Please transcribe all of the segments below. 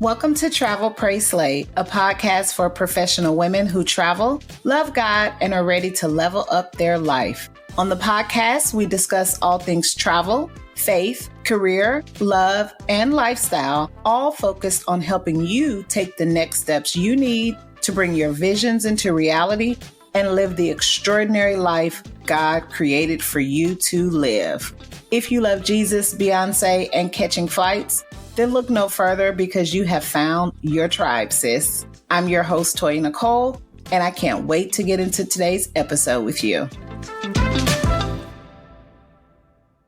Welcome to Travel, Pray, Slay, a podcast for professional women who travel, love God, and are ready to level up their life. On the podcast, we discuss all things travel, faith, career, love, and lifestyle, all focused on helping you take the next steps you need to bring your visions into reality and live the extraordinary life God created for you to live. If you love Jesus, Beyonce, and catching flights, then look no further because you have found your tribe, sis. I'm your host, Toya Nicole, and I can't wait to get into today's episode with you.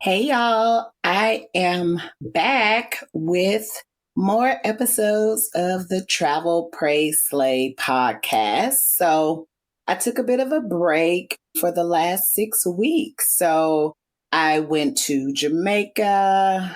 Hey, y'all. I am back with more episodes of the Travel, Pray, Slay podcast. So I took a bit of a break for the last 6 weeks. So I went to Jamaica,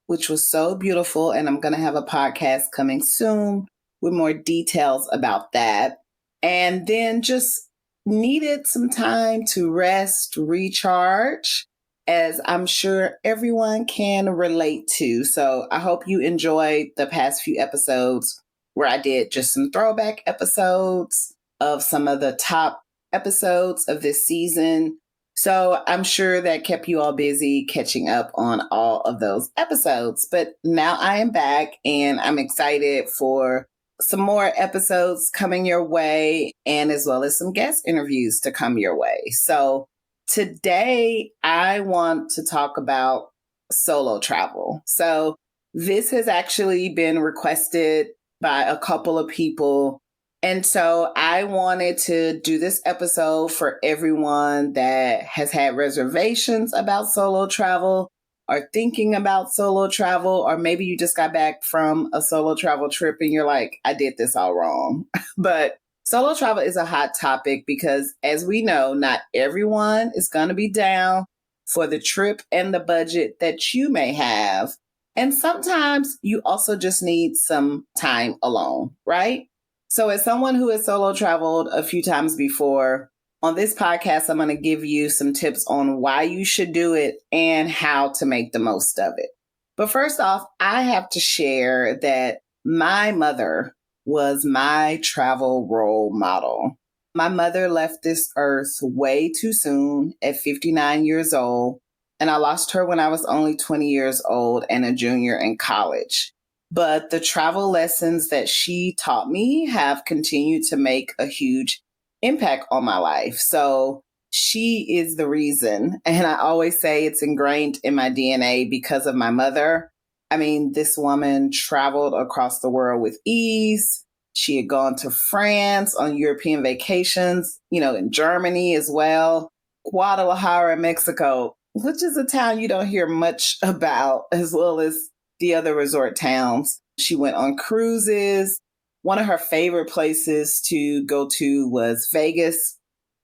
which was so beautiful. And I'm going to have a podcast coming soon with more details about that. And then just needed some time to rest, recharge, as I'm sure everyone can relate to. So I hope you enjoyed the past few episodes where I did just some throwback episodes of some of the top episodes of this season. So I'm sure that kept you all busy catching up on all of those episodes. But now I am back and I'm excited for some more episodes coming your way and as well as some guest interviews to come your way. So today I want to talk about solo travel. So this has actually been requested by a couple of people. And so I wanted to do this episode for everyone that has had reservations about solo travel or thinking about solo travel, or maybe you just got back from a solo travel trip and you're like, I did this all wrong. But solo travel is a hot topic because, as we know, not everyone is going to be down for the trip and the budget that you may have. And sometimes you also just need some time alone, right? So as someone who has solo traveled a few times before, on this podcast, I'm going to give you some tips on why you should do it and how to make the most of it. But first off, I have to share that my mother was my travel role model. My mother left this earth way too soon at 59 years old, and I lost her when I was only 20 years old and a junior in college. But the travel lessons that she taught me have continued to make a huge impact on my life. So she is the reason. And I always say it's ingrained in my DNA because of my mother. I mean, this woman traveled across the world with ease. She had gone to France on European vacations, in Germany as well, Guadalajara, Mexico, which is a town you don't hear much about, as well as the other resort towns. She went on cruises. One of her favorite places to go to was Vegas.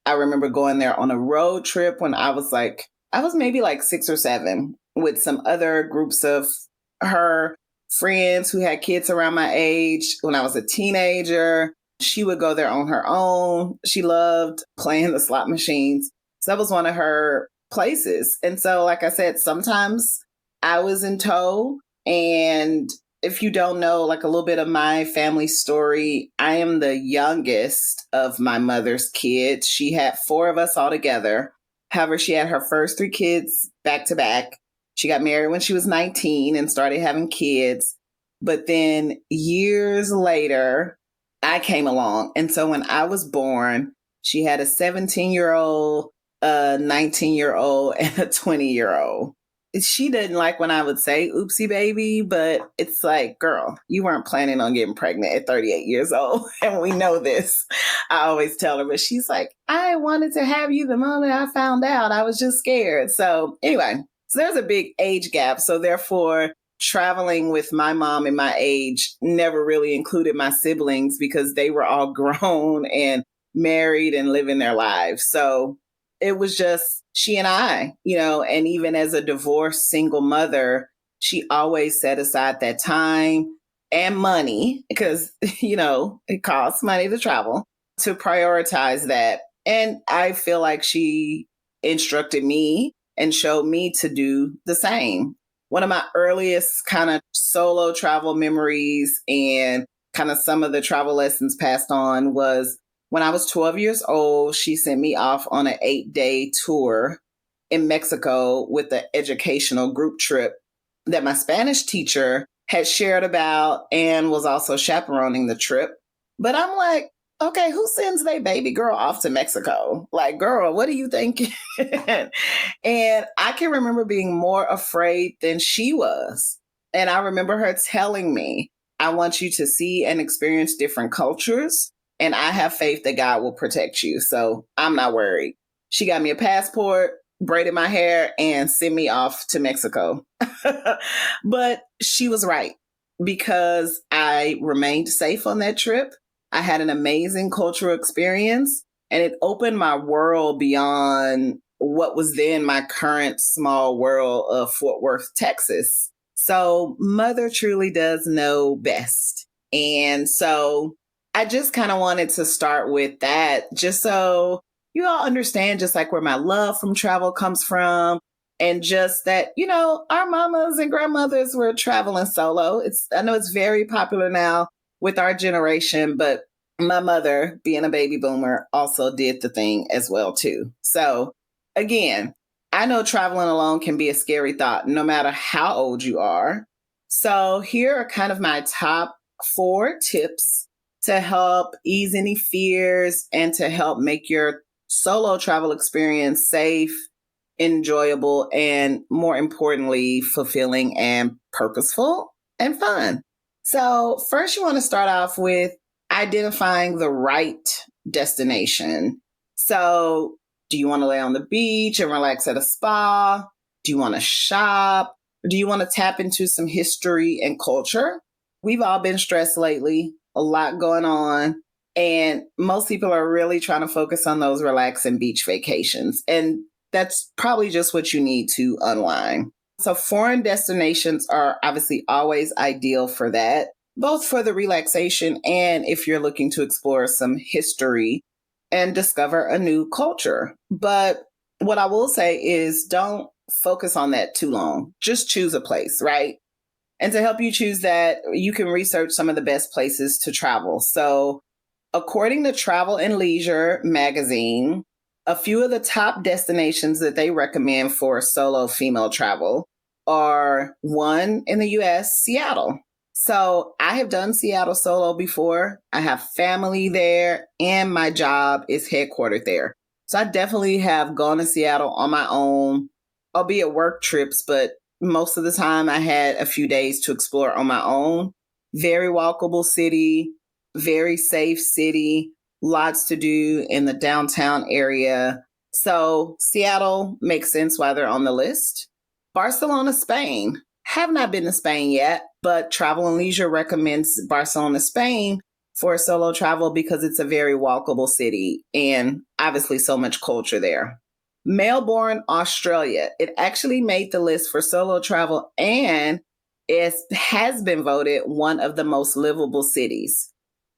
I remember going there on a road trip when I was maybe like 6 or 7 with some other groups of her friends who had kids around my age. When I was a teenager, she would go there on her own. She loved playing the slot machines. So that was one of her places. And so, like I said, sometimes I was in tow. And if you don't know, like a little bit of my family story, I am the youngest of my mother's kids. She had 4 of us all together. However, she had her first 3 kids back to back. She got married when she was 19 and started having kids. But then years later, I came along. And so when I was born, she had a 17-year-old, a 19-year-old, and a 20-year-old. She didn't like when I would say oopsie baby, but it's like, girl, you weren't planning on getting pregnant at 38 years old. And we know this. I always tell her, but she's like, I wanted to have you the moment I found out. I was just scared. So anyway, so there's a big age gap. So therefore, traveling with my mom and my age never really included my siblings because they were all grown and married and living their lives. So it was just she and I, and even as a divorced single mother, she always set aside that time and money because, it costs money to travel, to prioritize that. And I feel like she instructed me and showed me to do the same. one of my earliest kind of solo travel memories and kind of some of the travel lessons passed on was when I was 12 years old. She sent me off on an 8-day tour in Mexico with an educational group trip that my Spanish teacher had shared about and was also chaperoning the trip. But I'm like, okay, who sends their baby girl off to Mexico? Like, girl, what are you thinking? And I can remember being more afraid than she was. And I remember her telling me, I want you to see and experience different cultures. And I have faith that God will protect you. So I'm not worried. She got me a passport, braided my hair, and sent me off to Mexico. But she was right because I remained safe on that trip. I had an amazing cultural experience and it opened my world beyond what was then my current small world of Fort Worth, Texas. So mother truly does know best. And so I just kind of wanted to start with that just so you all understand just like where my love from travel comes from. And just that, our mamas and grandmothers were traveling solo. I know it's very popular now with our generation, but my mother, being a baby boomer, also did the thing as well, too. So again, I know traveling alone can be a scary thought, no matter how old you are. So here are kind of my top 4 tips to help ease any fears and to help make your solo travel experience safe, enjoyable, and more importantly, fulfilling and purposeful and fun. So first you want to start off with identifying the right destination. So do you want to lay on the beach and relax at a spa? Do you want to shop? Or do you want to tap into some history and culture? We've all been stressed lately, a lot going on. And most people are really trying to focus on those relaxing beach vacations. And that's probably just what you need to unwind. So foreign destinations are obviously always ideal for that, both for the relaxation and if you're looking to explore some history and discover a new culture. But what I will say is don't focus on that too long. Just choose a place, right? And to help you choose that, you can research some of the best places to travel. So according to Travel and Leisure magazine, a few of the top destinations that they recommend for solo female travel are one in the US, Seattle. So I have done Seattle solo before. I have family there and my job is headquartered there. So I definitely have gone to Seattle on my own, albeit work trips, but most of the time I had a few days to explore on my own. Very walkable city, very safe city, lots to do in the downtown area. So Seattle makes sense why they're on the list. Barcelona, Spain. Have not been to Spain yet, but Travel and Leisure recommends Barcelona, Spain for solo travel because it's a very walkable city and obviously so much culture there. Melbourne, Australia. It actually made the list for solo travel and it has been voted one of the most livable cities.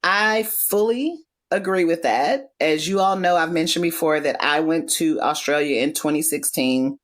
I fully agree with that. As you all know, I've mentioned before that I went to Australia in 2016.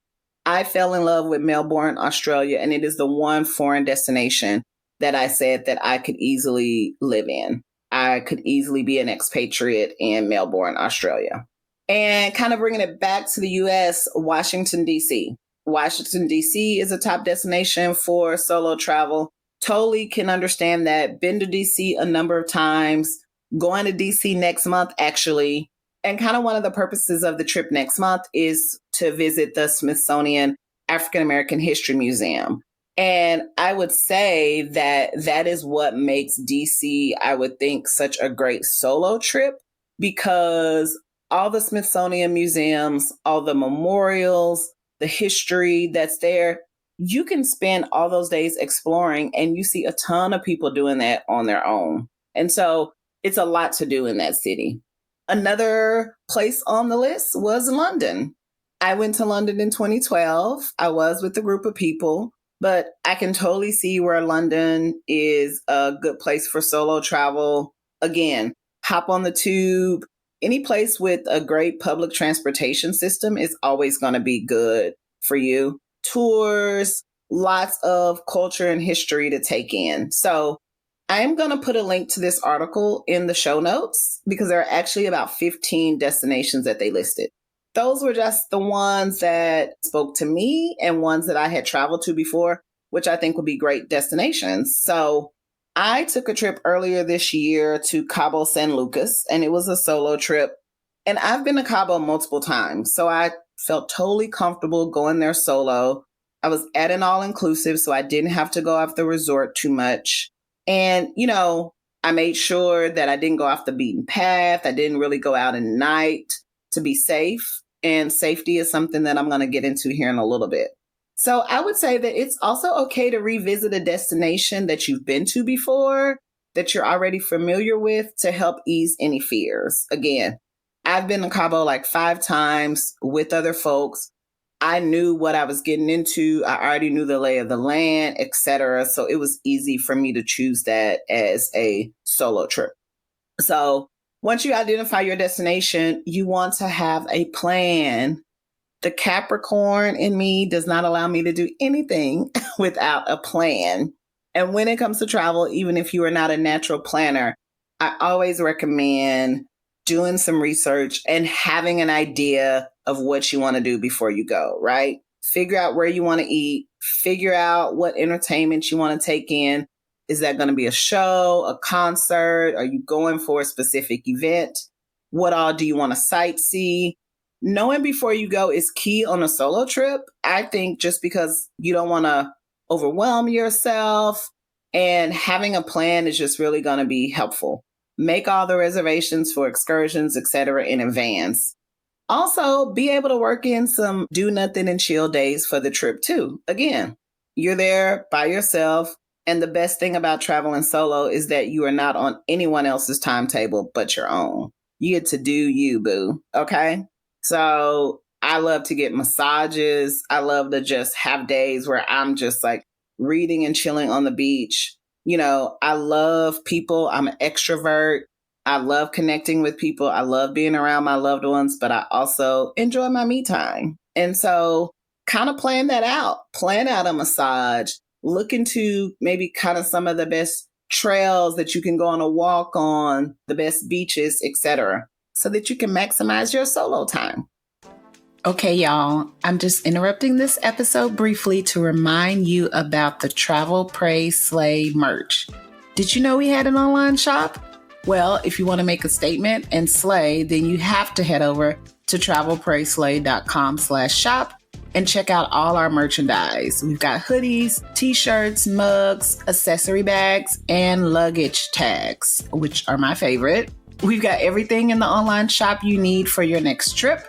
I fell in love with Melbourne, Australia, and it is the one foreign destination that I said that I could easily live in. I could easily be an expatriate in Melbourne, Australia. And kind of bringing it back to the US, Washington, D.C. Washington, D.C. is a top destination for solo travel. Totally can understand that. Been to DC a number of times, going to DC next month, actually. And kind of one of the purposes of the trip next month is to visit the Smithsonian African American History Museum. And I would say that that is what makes DC, I would think, such a great solo trip because all the Smithsonian museums, all the memorials, the history that's there, you can spend all those days exploring and you see a ton of people doing that on their own. And so it's a lot to do in that city. Another place on the list was London. I went to London in 2012. I was with a group of people, but I can totally see where London is a good place for solo travel. Again, hop on the tube. Any place with a great public transportation system is always going to be good for you. Tours, lots of culture and history to take in. So I am going to put a link to this article in the show notes because there are actually about 15 destinations that they listed. Those were just the ones that spoke to me and ones that I had traveled to before, which I think would be great destinations. So I took a trip earlier this year to Cabo San Lucas, and it was a solo trip. And I've been to Cabo multiple times, so I felt totally comfortable going there solo. I was at an all-inclusive, so I didn't have to go off the resort too much. And, I made sure that I didn't go off the beaten path. I didn't really go out at night to be safe. And safety is something that I'm going to get into here in a little bit. So I would say that it's also okay to revisit a destination that you've been to before, that you're already familiar with, to help ease any fears. Again, I've been to Cabo like 5 times with other folks. I knew what I was getting into. I already knew the lay of the land, etc. So it was easy for me to choose that as a solo trip. So once you identify your destination, you want to have a plan. The Capricorn in me does not allow me to do anything without a plan. And when it comes to travel, even if you are not a natural planner, I always recommend doing some research and having an idea of what you want to do before you go, right? Figure out where you want to eat, figure out what entertainment you want to take in. Is that going to be a show, a concert? Are you going for a specific event? What all do you want to sightsee? Knowing before you go is key on a solo trip. I think just because you don't want to overwhelm yourself, and having a plan is just really going to be helpful. Make all the reservations for excursions, etc. in advance. Also, be able to work in some do nothing and chill days for the trip too. Again, you're there by yourself. And the best thing about traveling solo is that you are not on anyone else's timetable but your own. You get to do you, boo. Okay? So I love to get massages. I love to just have days where I'm just like reading and chilling on the beach. I love people. I'm an extrovert. I love connecting with people. I love being around my loved ones, but I also enjoy my me time. And so kind of plan that out. Plan out a massage. Look into maybe kind of some of the best trails that you can go on a walk on, the best beaches, etc., so that you can maximize your solo time. Okay, y'all, I'm just interrupting this episode briefly to remind you about the Travel, Pray, Slay merch. Did you know we had an online shop? Well, if you want to make a statement and slay, then you have to head over to travelprayslay.com/shop and check out all our merchandise. We've got hoodies, t-shirts, mugs, accessory bags, and luggage tags, which are my favorite. We've got everything in the online shop you need for your next trip.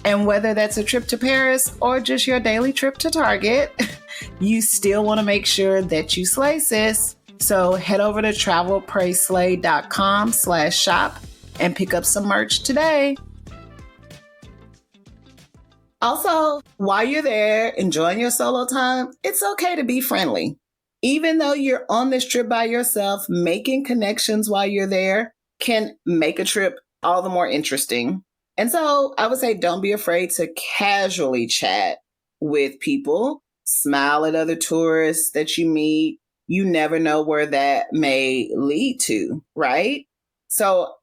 And whether that's a trip to Paris or just your daily trip to Target, you still want to make sure that you slay, sis. So head over to travelprayslay.com/shop and pick up some merch today. Also, while you're there enjoying your solo time, it's okay to be friendly. Even though you're on this trip by yourself, making connections while you're there can make a trip all the more interesting. And so I would say don't be afraid to casually chat with people, smile at other tourists that you meet. You never know where that may lead to, right? So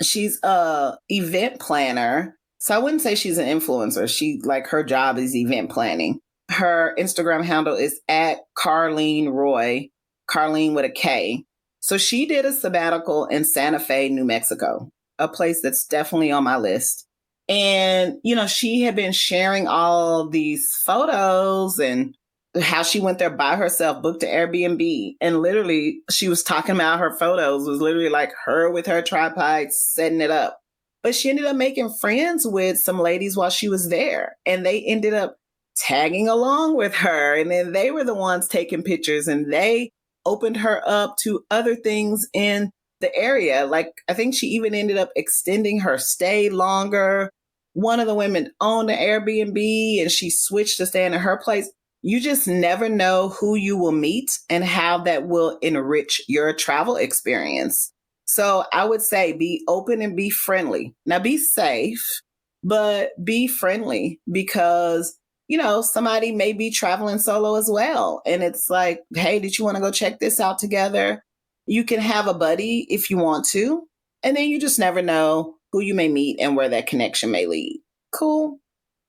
she's a event planner. So I wouldn't say she's an influencer. Her job is event planning. Her Instagram handle is at Carlene Roy, Carlene with a K. So she did a sabbatical in Santa Fe, New Mexico, a place that's definitely on my list. And, she had been sharing all these photos and how she went there by herself, booked an Airbnb. And literally, she was talking about her photos, was literally like her with her tripod setting it up. But she ended up making friends with some ladies while she was there. And they ended up tagging along with her. And then they were the ones taking pictures, and they opened her up to other things in the area. Like, I think she even ended up extending her stay longer. One of the women owned an Airbnb and she switched to staying at her place. You just never know who you will meet and how that will enrich your travel experience. So I would say be open and be friendly. Now be safe, but be friendly, because somebody may be traveling solo as well. And it's like, hey, did you want to go check this out together? You can have a buddy if you want to. And then you just never know who you may meet and where that connection may lead. Cool.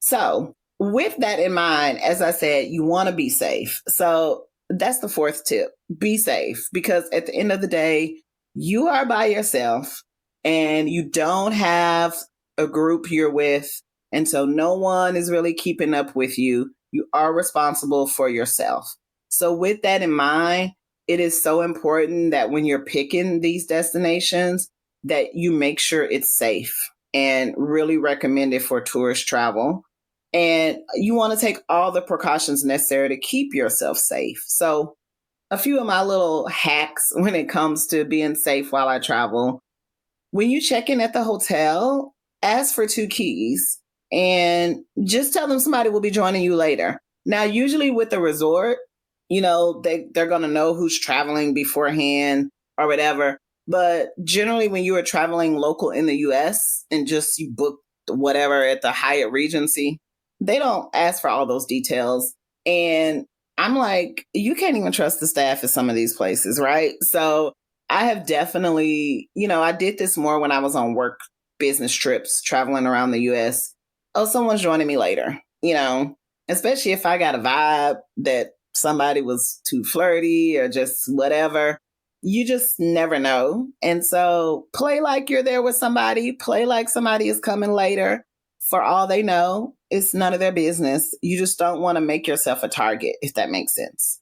So, with that in mind, as I said, you want to be safe. So, that's the fourth tip. Be safe, because at the end of the day, you are by yourself and you don't have a group you're with. And so no one is really keeping up with you. You are responsible for yourself. So with that in mind, it is so important that when you're picking these destinations, that you make sure it's safe and really recommend it for tourist travel. And you want to take all the precautions necessary to keep yourself safe. So a few of my little hacks when it comes to being safe while I travel. When you check in at the hotel, ask for 2 keys and just tell them somebody will be joining you later. Now, usually with the resort, they're going to know who's traveling beforehand or whatever. But generally, when you are traveling local in the US and just you book whatever at the Hyatt Regency, they don't ask for all those details. And I'm like, you can't even trust the staff at some of these places, right? So I have definitely, I did this more when I was on work business trips traveling around the US. Oh, someone's joining me later, especially if I got a vibe that somebody was too flirty or just whatever. You just never know. And so play like you're there with somebody, play like somebody is coming later. For all they know, it's none of their business. You just don't want to make yourself a target, if that makes sense.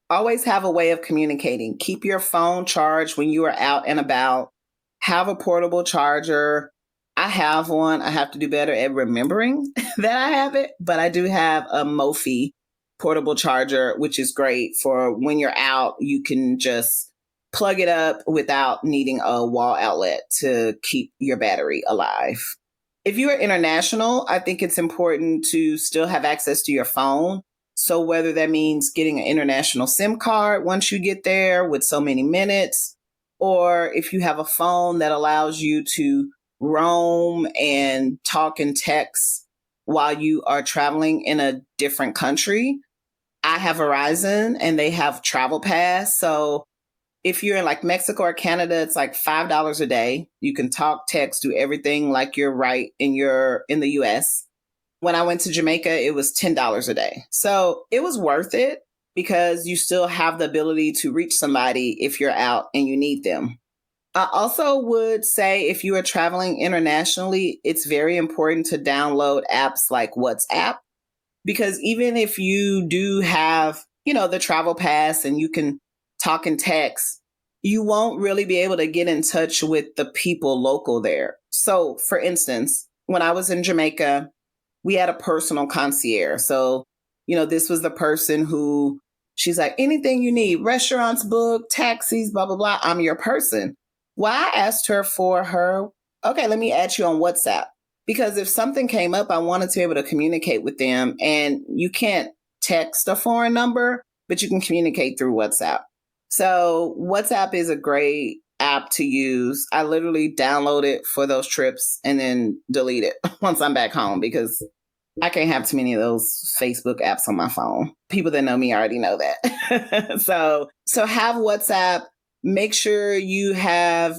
Always have a way of communicating. Keep your phone charged when you are out and about. Have a portable charger. I have one. I have to do better at remembering that I have it, but I do have a Mophie portable charger, which is great for when you're out. You can just plug it up without needing a wall outlet to keep your battery alive. If you are international, I think it's important to still have access to your phone. So whether that means getting an international SIM card once you get there with so many minutes, or if you have a phone that allows you to roam and talk and text while you are traveling in a different country. I have Verizon and they have Travel Pass. So if you're in like Mexico or Canada, it's like $5 a day. You can talk, text, do everything like you're right in the US. When I went to Jamaica, it was $10 a day. So it was worth it because you still have the ability to reach somebody if you're out and you need them. I also would say if you are traveling internationally, it's very important to download apps like WhatsApp, because even if you do have, the travel pass and you can talk and text, you won't really be able to get in touch with the people local there. So for instance, when I was in Jamaica, we had a personal concierge. So, this was the person who she's like, anything you need, restaurants booked, taxis, blah, blah, blah. I'm your person. Well, I asked her okay, let me add you on WhatsApp. Because if something came up, I wanted to be able to communicate with them. And you can't text a foreign number, but you can communicate through WhatsApp. So WhatsApp is a great app to use. I literally download it for those trips and then delete it once I'm back home because I can't have too many of those Facebook apps on my phone. People that know me already know that. So have WhatsApp. Make sure you have,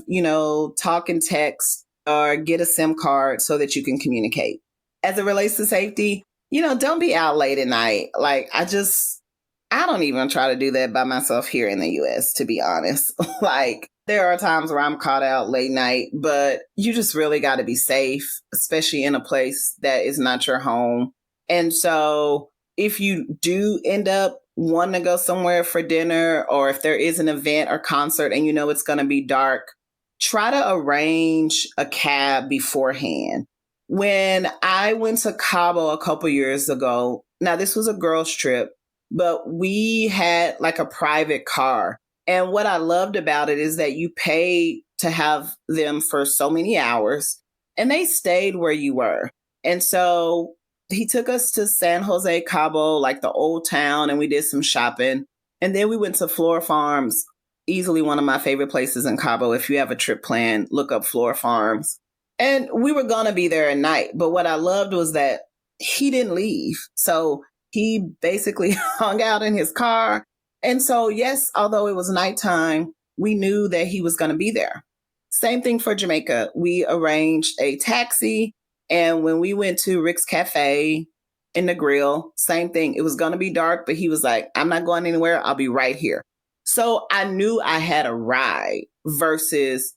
talk and text or get a SIM card so that you can communicate. As it relates to safety, don't be out late at night. Like I don't even try to do that by myself here in the US, to be honest. Like there are times where I'm caught out late night, but you just really got to be safe, especially in a place that is not your home. And so if you do end up wanting to go somewhere for dinner, or if there is an event or concert and it's going to be dark, try to arrange a cab beforehand. When I went to Cabo a couple years ago, now this was a girls' trip, but we had like a private car. And what I loved about it is that you pay to have them for so many hours and they stayed where you were. And so he took us to San Jose Cabo, like the old town, and we did some shopping. And then we went to Flora Farms, easily one of my favorite places in Cabo. If you have a trip planned, look up Flora Farms. And we were going to be there at night. But what I loved was that he didn't leave. So he basically hung out in his car. And so, yes, although it was nighttime, we knew that he was going to be there. Same thing for Jamaica. We arranged a taxi. And when we went to Rick's Cafe in the grill, same thing. It was going to be dark, but he was like, I'm not going anywhere. I'll be right here. So I knew I had a ride versus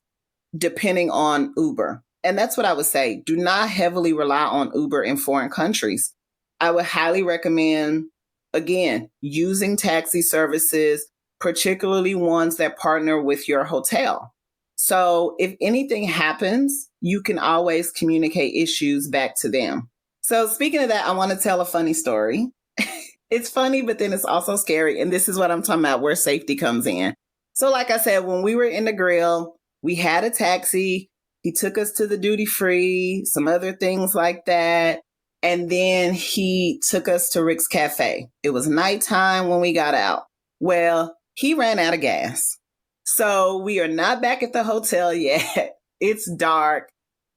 depending on Uber. And that's what I would say. Do not heavily rely on Uber in foreign countries. I would highly recommend, again, using taxi services, particularly ones that partner with your hotel. So if anything happens, you can always communicate issues back to them. So speaking of that, I want to tell a funny story. It's funny, but then it's also scary. And this is what I'm talking about, where safety comes in. So like I said, when we were in the grill, we had a taxi. He took us to the duty free, some other things like that. And then he took us to Rick's Cafe. It was nighttime when we got out. Well, he ran out of gas. So we are not back at the hotel yet. It's dark.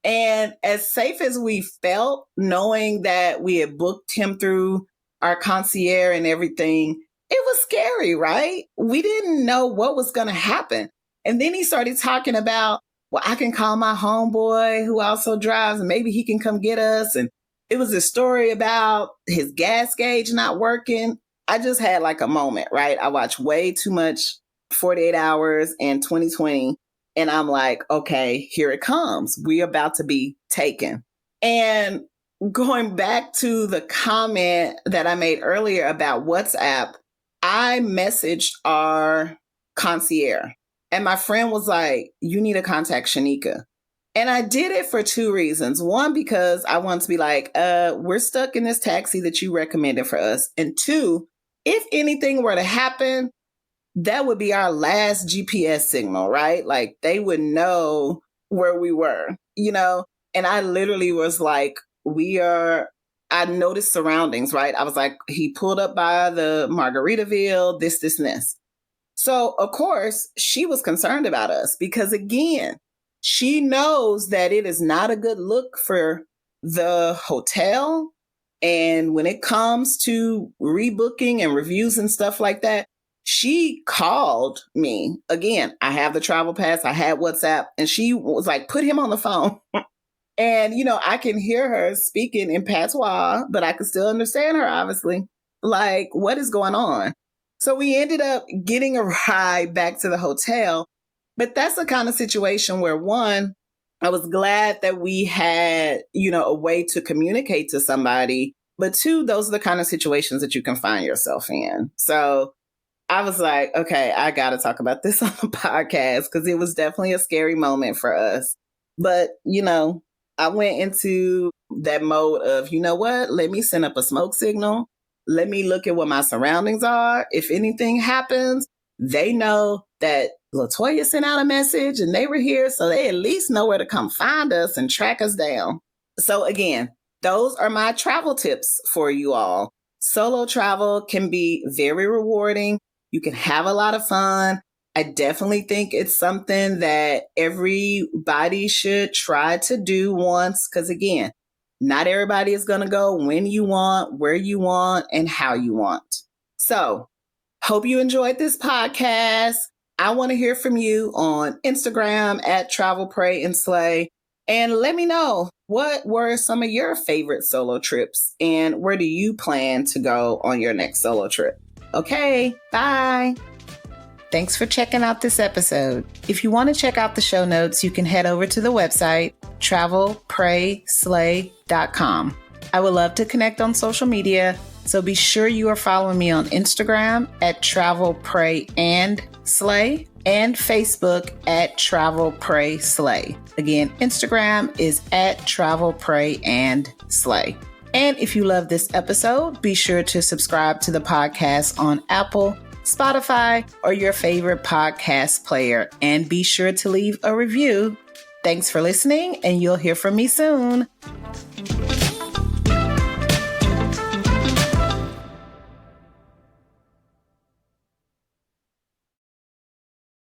And as safe as we felt, knowing that we had booked him through our concierge and everything, it was scary, right? We didn't know what was going to happen. And then he started talking about, well, I can call my homeboy who also drives and maybe he can come get us. And it was a story about his gas gauge not working. I just had like a moment, right? I watched way too much 48 Hours and 2020. And I'm like, okay, here it comes. We're about to be taken. And going back to the comment that I made earlier about WhatsApp, I messaged our concierge and my friend was like, you need to contact Shanika. And I did it for two reasons. One, because I want to be like, we're stuck in this taxi that you recommended for us. And two, if anything were to happen, that would be our last GPS signal, right? Like they would know where we were, you know? And I literally was like, I noticed surroundings, right? I was like, he pulled up by the Margaritaville, this, and this. So of course she was concerned about us because again, she knows that it is not a good look for the hotel. And when it comes to rebooking and reviews and stuff like that, she called me. Again, I have the travel pass, I had WhatsApp, and she was like, put him on the phone. And, you know, I can hear her speaking in patois, but I can still understand her, obviously. Like, what is going on? So we ended up getting a ride back to the hotel. But that's the kind of situation where, one, I was glad that we had, you know, a way to communicate to somebody. But two, those are the kind of situations that you can find yourself in. So I was like, okay, I got to talk about this on the podcast because it was definitely a scary moment for us. But, you know, I went into that mode of, you know what, let me send up a smoke signal. Let me look at what my surroundings are. If anything happens, they know that LaToya sent out a message and they were here. So they at least know where to come find us and track us down. So again, those are my travel tips for you all. Solo travel can be very rewarding. You can have a lot of fun. I definitely think it's something that everybody should try to do once. Because again, not everybody is going to go when you want, where you want, and how you want. So hope you enjoyed this podcast. I want to hear from you on Instagram at Travel, Pray, and Slay. And let me know, what were some of your favorite solo trips and where do you plan to go on your next solo trip? Okay, bye. Thanks for checking out this episode. If you want to check out the show notes, you can head over to the website, travelprayslay.com. I would love to connect on social media, so be sure you are following me on Instagram at travelprayandslay and Facebook at travelprayslay. Again, Instagram is at travelprayandslay. And if you love this episode, be sure to subscribe to the podcast on Apple, Spotify, or your favorite podcast player. And be sure to leave a review. Thanks for listening, and you'll hear from me soon.